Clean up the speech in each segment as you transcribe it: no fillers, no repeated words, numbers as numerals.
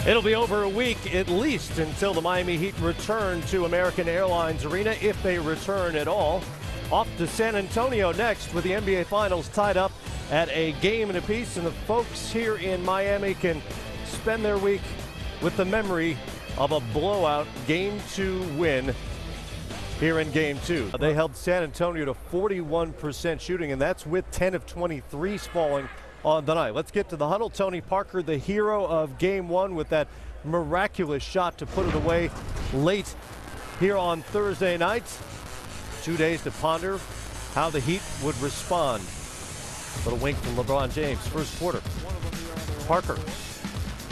It'll be over a week at least until the Miami Heat return to American Airlines Arena, if they return at all. Off to San Antonio next with the NBA Finals tied up at a game and apiece, and the folks here in Miami can spend their week with the memory of a blowout Game 2 win here in Game 2. They held San Antonio to 41% shooting, and that's with 10 of 23 falling on the night. Let's get to the huddle. Tony Parker, the hero of Game 1, with that miraculous shot to put it away late here on Thursday night. 2 days to ponder how the Heat would respond. A little wink from LeBron James. First quarter. Parker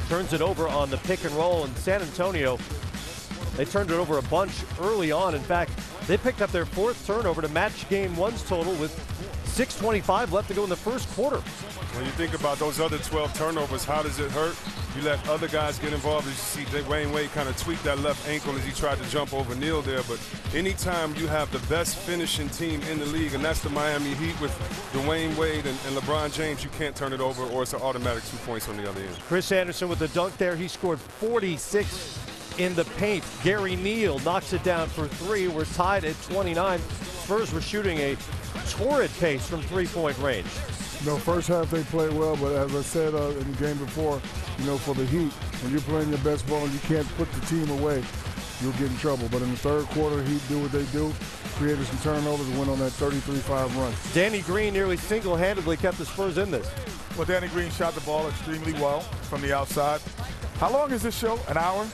turns it over on the pick and roll, and San Antonio, they turned it over a bunch early on. In fact, they picked up their fourth turnover to match Game 1's total with 6:25 left to go in the first quarter. When you think about those other 12 turnovers, how does it hurt? You let other guys get involved. As you see, Dwayne Wade kind of tweaked that left ankle as he tried to jump over Neal there. But anytime you have the best finishing team in the league, and that's the Miami Heat with Dwayne Wade and LeBron James, you can't turn it over, or it's an automatic 2 points on the other end. Chris Anderson with the dunk there. He scored 46 in the paint. Gary Neal knocks it down for three. We're tied at 29. Spurs were shooting a torrid pace from three-point range. No, first half they played well, but as I said in the game before, for the Heat, when you're playing your best ball and you can't put the team away, you'll get in trouble. But in the third quarter, Heat do what they do, created some turnovers and went on that 33-5 run. Danny Green nearly single-handedly kept the Spurs in this. Well, Danny Green shot the ball extremely well from the outside. How long is this show? An hour?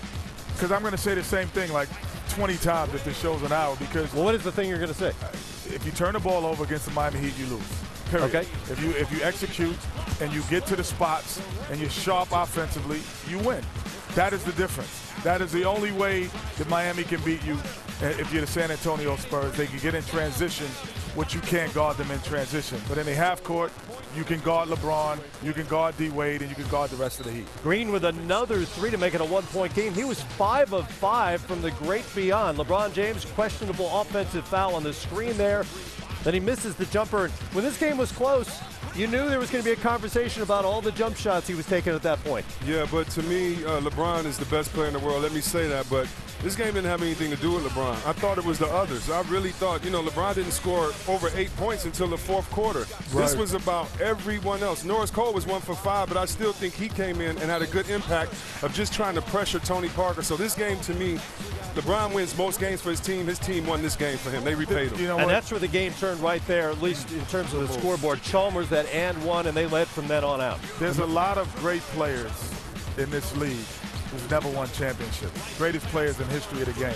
Because I'm going to say the same thing like 20 times if this show's an hour. Because well, what is the thing you're going to say? If you turn the ball over against the Miami Heat, you lose. Period. Okay. If you execute and you get to the spots and you're sharp offensively, you win. That is the difference. That is the only way that Miami can beat you. If you're the San Antonio Spurs, they can get in transition, which you can't guard them in transition. But in the half court, you can guard LeBron, you can guard D. Wade, and you can guard the rest of the Heat. Green with another three to make it a one-point game. He was 5 of 5 from the great beyond. LeBron James, questionable offensive foul on the screen there. Then he misses the jumper. When this game was close, you knew there was going to be a conversation about all the jump shots he was taking at that point. Yeah, but to me, LeBron is the best player in the world. Let me say that, but this game didn't have anything to do with LeBron. I thought it was the others. I really thought, LeBron didn't score over 8 points until the fourth quarter. Right. This was about everyone else. Norris Cole was 1 for 5, but I still think he came in and had a good impact of just trying to pressure Tony Parker. So this game, to me, LeBron wins most games for his team. His team won this game for him. They repaid him. And that's where the game turned right there, at least in terms of the scoreboard. Chalmers that and one, and they led from then on out. There's a lot of great players in this league who's never won championships. Greatest players in history of the game.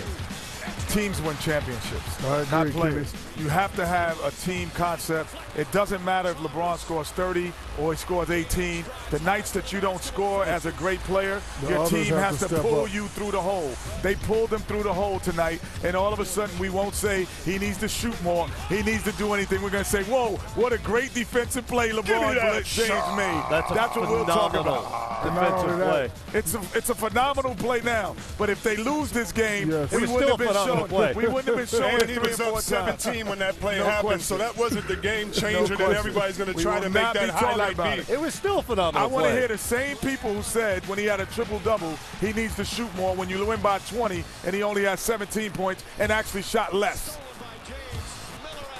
Teams win championships, not players. You have to have a team concept. It doesn't matter if LeBron scores 30 or he scores 18. The nights that you don't score as a great player, your team has to pull you through the hole. They pulled them through the hole tonight, and all of a sudden we won't say he needs to shoot more, he needs to do anything. We're going to say, whoa, what a great defensive play LeBron James made. That's what we'll talk about. Defensive play. It's a phenomenal play now, but if they lose this game, we wouldn't have been showing. We wouldn't have been showing it 3 or 4 times. 17 when that play happened, so that wasn't the game changer that everybody's going to try to make that highlight be. It was still phenomenal. I want to hear the same people who said when he had a triple-double, he needs to shoot more when you win by 20 and he only had 17 points and actually shot less.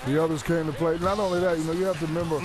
The others came to play. Not only that, you have to remember,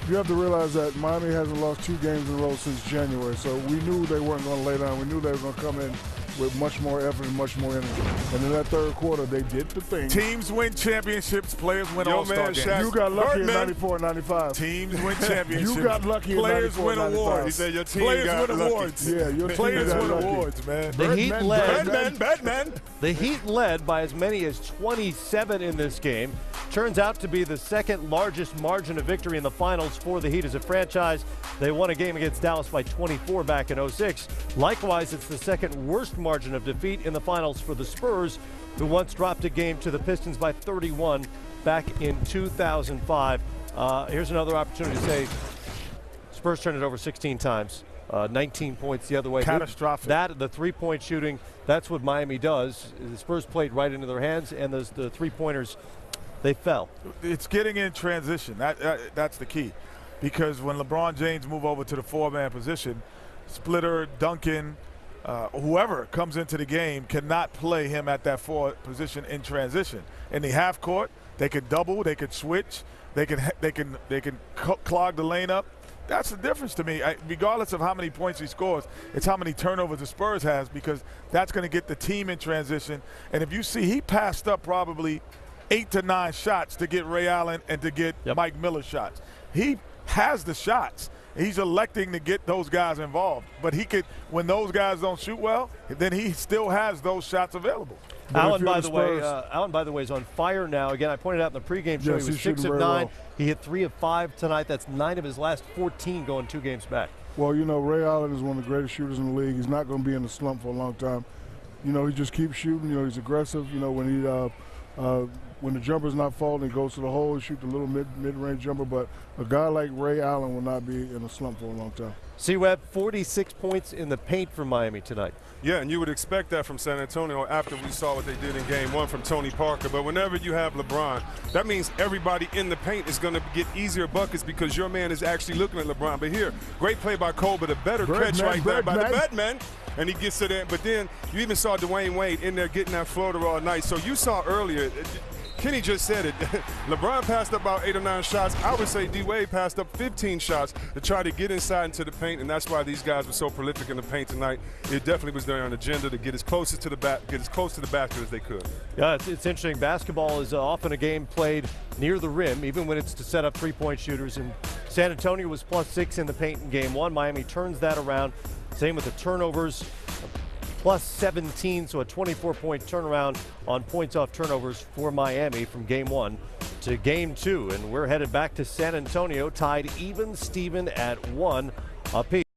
you have to realize that Miami hasn't lost 2 games in a row since January, so we knew they weren't going to lay down. We knew they were going to come in with much more effort and much more energy. And in that third quarter, they did the thing. Teams win championships, players win all-star games. You got lucky in 94 and 95. Teams win championships. You got lucky in 94 Players win awards. He said your team players got win lucky. awards. Yeah, your players team win got awards, man. The Heat led. Batman. The Heat led by as many as 27 in this game. Turns out to be the second largest margin of victory in the finals for the Heat as a franchise. They won a game against Dallas by 24 back in 06. Likewise, it's the second worst margin of defeat in the finals for the Spurs, who once dropped a game to the Pistons by 31 back in 2005. Here's another opportunity to say Spurs turned it over 16 times. 19 points the other way. Catastrophic. The three-point shooting, that's what Miami does. The Spurs played right into their hands, and the three-pointers, they fell. It's getting in transition. That's the key. Because when LeBron James moved over to the 4-man position, Splitter, Duncan, whoever comes into the game cannot play him at that forward position in transition. In the half court, they can double, they can switch, they can clog the lane up. That's the difference to me. Regardless of how many points he scores, it's how many turnovers the Spurs has, because that's going to get the team in transition. And if you see, he passed up probably 8 to 9 shots to get Ray Allen and to get Mike Miller shots. He has the shots. He's electing to get those guys involved. But he could, when those guys don't shoot well, then he still has those shots available. Allen, by the way, is on fire now. Again, I pointed out in the pregame show he was 6 of 9. Well. He hit 3 of 5 tonight. That's 9 of his last 14 going 2 games back. Well, you know, Ray Allen is one of the greatest shooters in the league. He's not going to be in a slump for a long time. You know, he just keeps shooting. You know, he's aggressive. You know, when the jumper's not falling, he goes to the hole, he shoots a little mid-range jumper. But a guy like Ray Allen will not be in a slump for a long time. C-Web, 46 points in the paint for Miami tonight. Yeah, and you would expect that from San Antonio after we saw what they did in Game 1 from Tony Parker. But whenever you have LeBron, that means everybody in the paint is going to get easier buckets because your man is actually looking at LeBron. But here, great play by Cole, but a better catch right there by the Batman. And he gets to that. But then you even saw Dwayne Wade in there getting that floater all night. So you saw earlier, Kenny just said it. LeBron passed up about 8 or 9 shots. I would say D-Wade passed up 15 shots to try to get inside into the paint, and that's why these guys were so prolific in the paint tonight. It definitely was their agenda to get as close to the basket as they could. Yeah, it's interesting. Basketball is often a game played near the rim, even when it's to set up three-point shooters. And San Antonio was +6 in the paint in Game 1. Miami turns that around. Same with the turnovers. +17, so a 24-point turnaround on points off turnovers for Miami from Game 1 to Game 2. And we're headed back to San Antonio, tied even Steven at 1 apiece.